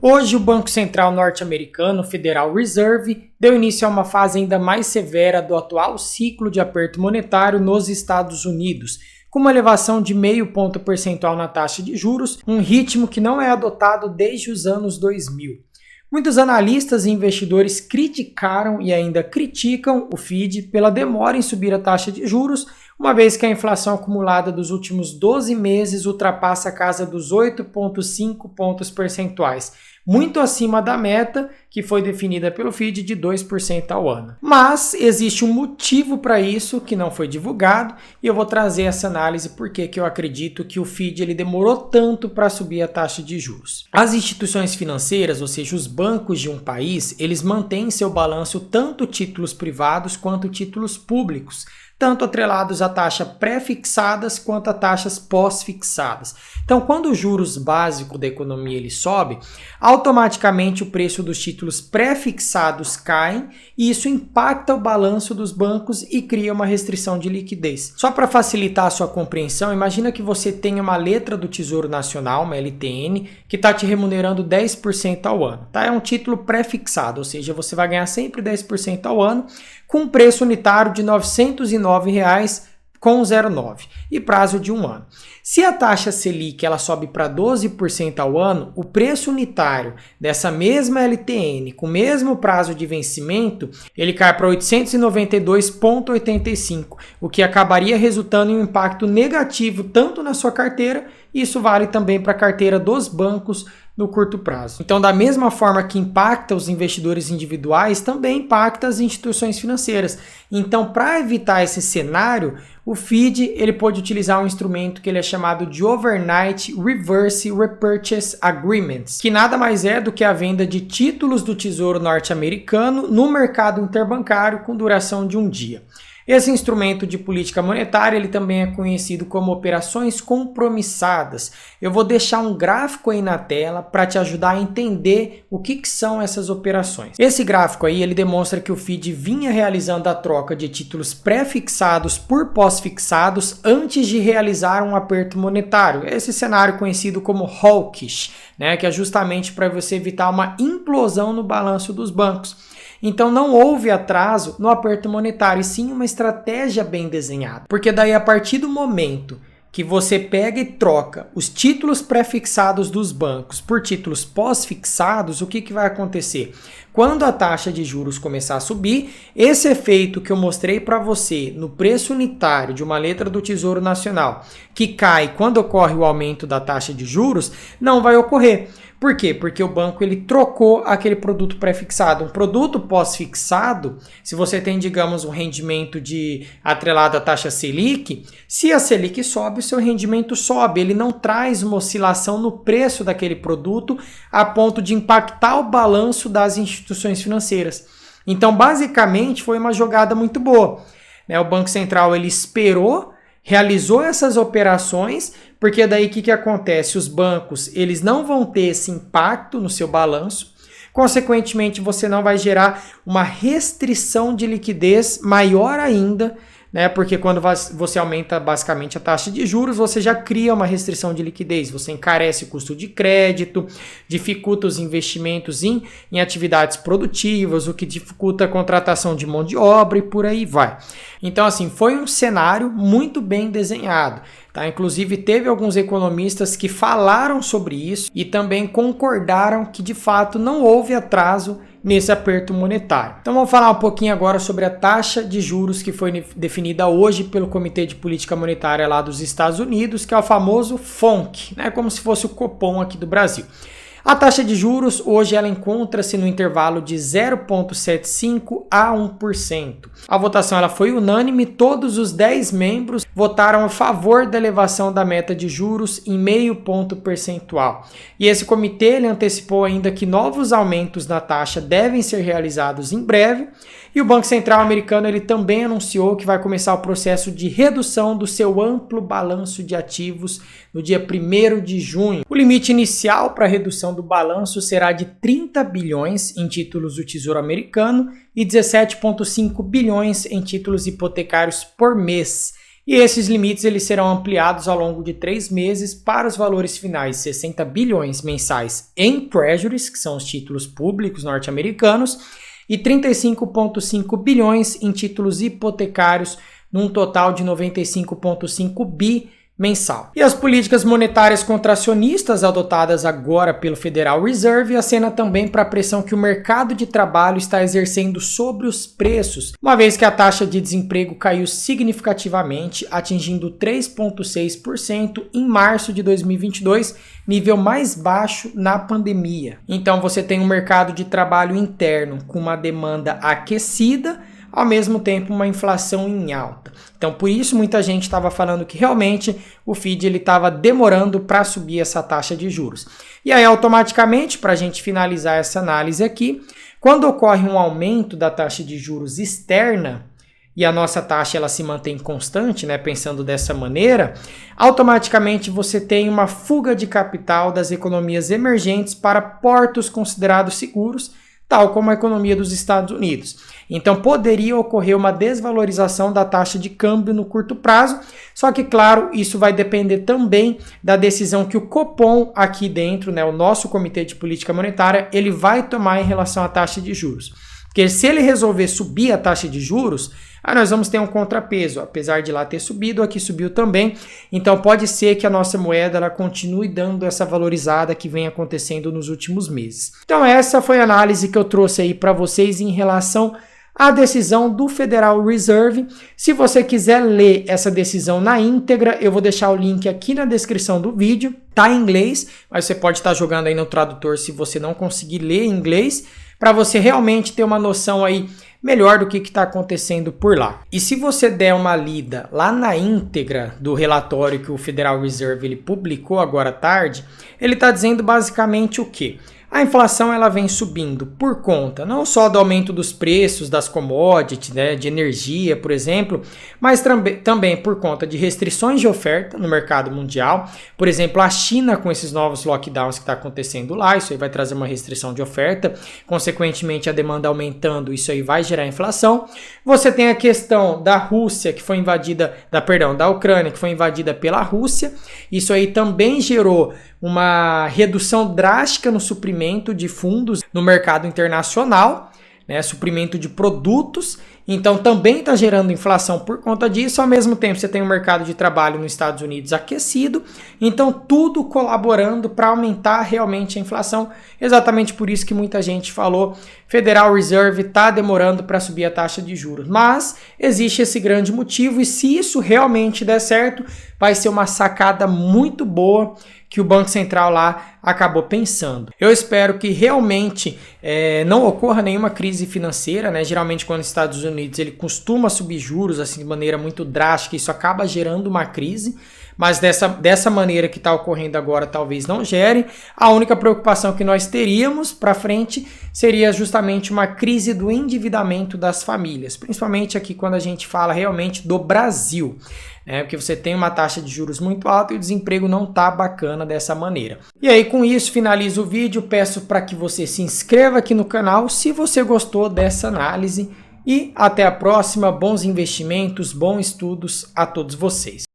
Hoje, o Banco Central norte-americano, Federal Reserve, deu início a uma fase ainda mais severa do atual ciclo de aperto monetário nos Estados Unidos, com uma elevação de 0,5 ponto percentual na taxa de juros, um ritmo que não é adotado desde os anos 2000. Muitos analistas e investidores criticaram e ainda criticam o FED pela demora em subir a taxa de juros, uma vez que a inflação acumulada dos últimos 12 meses ultrapassa a casa dos 8,5 pontos percentuais, muito acima da meta que foi definida pelo FED de 2% ao ano. Mas existe um motivo para isso que não foi divulgado e eu vou trazer essa análise porque eu acredito que o FED ele demorou tanto para subir a taxa de juros. As instituições financeiras, ou seja, os bancos de um país, eles mantêm em seu balanço tanto títulos privados quanto títulos públicos, tanto atrelados a taxas pré-fixadas quanto a taxas pós-fixadas. Então, quando os juros básicos da economia ele sobe, automaticamente o preço dos títulos pré-fixados caem e isso impacta o balanço dos bancos e cria uma restrição de liquidez. Só para facilitar a sua compreensão, imagina que você tenha uma letra do Tesouro Nacional, uma LTN, que está te remunerando 10% ao ano. Tá? É um título pré-fixado, ou seja, você vai ganhar sempre 10% ao ano, com um preço unitário de R$ 909,09 e prazo de 1 ano. Se a taxa Selic ela sobe para 12% ao ano, o preço unitário dessa mesma LTN, com o mesmo prazo de vencimento, ele cai para 892,85, o que acabaria resultando em um impacto negativo tanto na sua carteira, e isso vale também para a carteira dos bancos no curto prazo. Então, da mesma forma que impacta os investidores individuais, também impacta as instituições financeiras. Então, para evitar esse cenário, o FED ele pode utilizar um instrumento que ele é chamado de Overnight Reverse Repurchase Agreements, que nada mais é do que a venda de títulos do Tesouro norte-americano no mercado interbancário com duração de 1 dia. Esse instrumento de política monetária ele também é conhecido como operações compromissadas. Eu vou deixar um gráfico aí na tela para te ajudar a entender o que são essas operações. Esse gráfico aí ele demonstra que o FED vinha realizando a troca de títulos pré-fixados por pós-fixados antes de realizar um aperto monetário. Esse cenário conhecido como hawkish, que é justamente para você evitar uma implosão no balanço dos bancos. Então não houve atraso no aperto monetário, e sim uma estratégia bem desenhada. Porque daí a partir do momento que você pega e troca os títulos pré-fixados dos bancos por títulos pós-fixados, o que vai acontecer? Quando a taxa de juros começar a subir, esse efeito que eu mostrei para você no preço unitário de uma letra do Tesouro Nacional, que cai quando ocorre o aumento da taxa de juros, não vai ocorrer. Por quê? Porque o banco ele trocou aquele produto pré-fixado. Um produto pós-fixado, se você tem, digamos, um rendimento atrelado à taxa Selic, se a Selic sobe, o seu rendimento sobe. Ele não traz uma oscilação no preço daquele produto a ponto de impactar o balanço das instituições financeiras. Então, basicamente, foi uma jogada muito boa. O Banco Central ele esperou, realizou essas operações, porque daí o que acontece? Os bancos eles não vão ter esse impacto no seu balanço, consequentemente você não vai gerar uma restrição de liquidez maior ainda, porque quando você aumenta basicamente a taxa de juros, você já cria uma restrição de liquidez, você encarece o custo de crédito, dificulta os investimentos em atividades produtivas, o que dificulta a contratação de mão de obra e por aí vai. Então, assim, foi um cenário muito bem desenhado. Inclusive, teve alguns economistas que falaram sobre isso e também concordaram que, de fato, não houve atraso nesse aperto monetário. Então, vamos falar um pouquinho agora sobre a taxa de juros que foi definida hoje pelo Comitê de Política Monetária lá dos Estados Unidos, que é o famoso FONC, como se fosse o Copom aqui do Brasil. A taxa de juros hoje ela encontra-se no intervalo de 0,75% a 1%. A votação ela foi unânime, todos os 10 membros votaram a favor da elevação da meta de juros em 0,5 ponto percentual. E esse comitê ele antecipou ainda que novos aumentos na taxa devem ser realizados em breve. E o Banco Central americano ele também anunciou que vai começar o processo de redução do seu amplo balanço de ativos no dia 1º de junho. O limite inicial para a redução do balanço será de 30 bilhões em títulos do Tesouro americano e 17,5 bilhões em títulos hipotecários por mês. e esses limites eles serão ampliados ao longo de 3 meses para os valores finais 60 bilhões mensais em Treasuries, que são os títulos públicos norte-americanos, e 35,5 bilhões em títulos hipotecários, num total de 95,5 bi mensal. E as políticas monetárias contracionistas adotadas agora pelo Federal Reserve acenam também para a pressão que o mercado de trabalho está exercendo sobre os preços, uma vez que a taxa de desemprego caiu significativamente, atingindo 3,6% em março de 2022, nível mais baixo na pandemia. Então você tem um mercado de trabalho interno com uma demanda aquecida, ao mesmo tempo uma inflação em alta. Então por isso muita gente estava falando que realmente o Fed estava demorando para subir essa taxa de juros. E aí automaticamente, para a gente finalizar essa análise aqui, quando ocorre um aumento da taxa de juros externa e a nossa taxa ela se mantém constante, né, pensando dessa maneira, automaticamente você tem uma fuga de capital das economias emergentes para portos considerados seguros, tal como a economia dos Estados Unidos. Então poderia ocorrer uma desvalorização da taxa de câmbio no curto prazo, só que claro, isso vai depender também da decisão que o Copom aqui dentro, né, o nosso Comitê de Política Monetária, ele vai tomar em relação à taxa de juros. Porque se ele resolver subir a taxa de juros, aí nós vamos ter um contrapeso, apesar de lá ter subido, aqui subiu também, então pode ser que a nossa moeda ela continue dando essa valorizada que vem acontecendo nos últimos meses. Então essa foi a análise que eu trouxe aí para vocês em relação à decisão do Federal Reserve. Se você quiser ler essa decisão na íntegra, eu vou deixar o link aqui na descrição do vídeo, tá em inglês, mas você pode estar jogando aí no tradutor se você não conseguir ler em inglês, para você realmente ter uma noção aí melhor do que está acontecendo por lá. E se você der uma lida lá na íntegra do relatório que o Federal Reserve ele publicou agora à tarde, ele está dizendo basicamente o quê? A inflação ela vem subindo por conta não só do aumento dos preços das commodities, né, de energia, por exemplo, mas também por conta de restrições de oferta no mercado mundial. Por exemplo, a China com esses novos lockdowns que está acontecendo lá, isso aí vai trazer uma restrição de oferta, consequentemente a demanda aumentando, isso aí vai gerar inflação. Você tem a questão da Rússia que foi invadida, da Ucrânia que foi invadida pela Rússia, isso aí também gerou uma redução drástica no suprimento de fundos no mercado internacional, né, suprimento de produtos, então também está gerando inflação por conta disso. Ao mesmo tempo você tem o mercado de trabalho nos Estados Unidos aquecido, então tudo colaborando para aumentar realmente a inflação, exatamente por isso que muita gente falou, Federal Reserve está demorando para subir a taxa de juros, mas existe esse grande motivo e se isso realmente der certo, vai ser uma sacada muito boa que o Banco Central lá acabou pensando. Eu espero que realmente não ocorra nenhuma crise financeira, né? Geralmente quando os Estados Unidos ele costuma subir juros assim de maneira muito drástica, isso acaba gerando uma crise, mas dessa maneira que está ocorrendo agora talvez não gere. A única preocupação que nós teríamos para frente seria justamente uma crise do endividamento das famílias, principalmente aqui quando a gente fala realmente do Brasil. Porque você tem uma taxa de juros muito alta e o desemprego não tá bacana dessa maneira. E aí com isso finalizo o vídeo, peço para que você se inscreva aqui no canal se você gostou dessa análise e até a próxima, bons investimentos, bons estudos a todos vocês.